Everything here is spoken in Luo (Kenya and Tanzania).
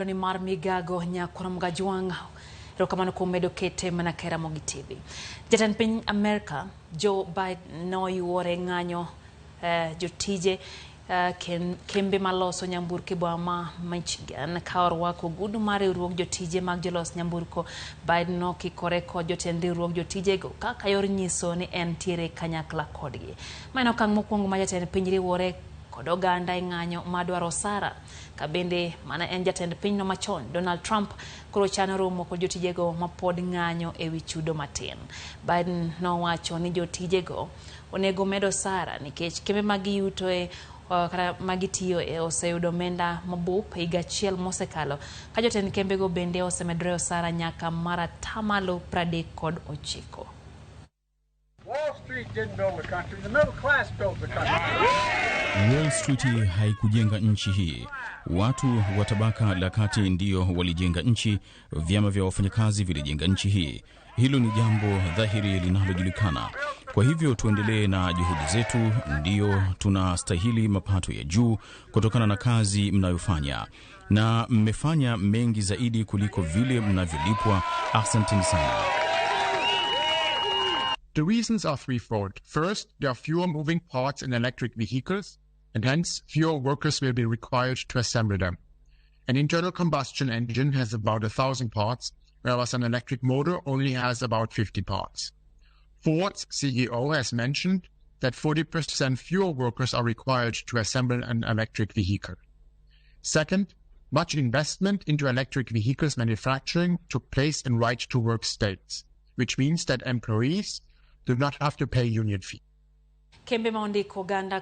ni mar migago nyakuramga juang rokamano kuom medo kete mana ka Ramogi TV. Jatend piny Amerka Joe Biden noyuore ng'anyo jotije kembe maloso nyamburko boma Michigan ka orwako gudu mar riwruok jotije mag jolos nyamburko. Biden nokikore kod jotend riwruok jotijego kaka yor nyiso ni en tiere kanyakla kodgi. Mano okang' mokwongo ma jatend piny riwore kod oganda e ng'anyo madwaro sara ka bende mana en jatend pinyno machon Donald Trump koro chano romo kod jotijego mapod ng'anyo e wi chudo matin. Biden nowacho ni jotijego onego medo sara nikech kembe magiyuto kata magitiyo oseyudo omenda mabup higa achiel mosekalo ka jotend kembego bende osemedore osara nyaka mara tamalo 39. Wall Street didn't build the country, the middle class built the country. Wall Street haikujenga nchi hii. Watu wa tabaka la kati ndio walijenga nchi, vyama vya wafanyakazi vilijenga nchi hii. Hilo ni jambo dhahiri linalojulikana. Kwa hivyo tuendelee na juhudi zetu, ndio tunastahili mapato ya juu kutokana na kazi mnayofanya. Na mmefanya mengi zaidi kuliko vile mnavyolipwa. Asanteni sana. The reasons are threefold. First, there are fewer moving parts in electric vehicles, and hence fewer workers will be required to assemble them. An internal combustion engine has about 1,000 parts, whereas an electric motor only has about 50 parts. Ford's CEO has mentioned that 40% fewer workers are required to assemble an electric vehicle. Second, much investment into electric vehicles manufacturing took place in right-to-work states, which means that employees do not have to pay union fee. Kembe maondiko ganda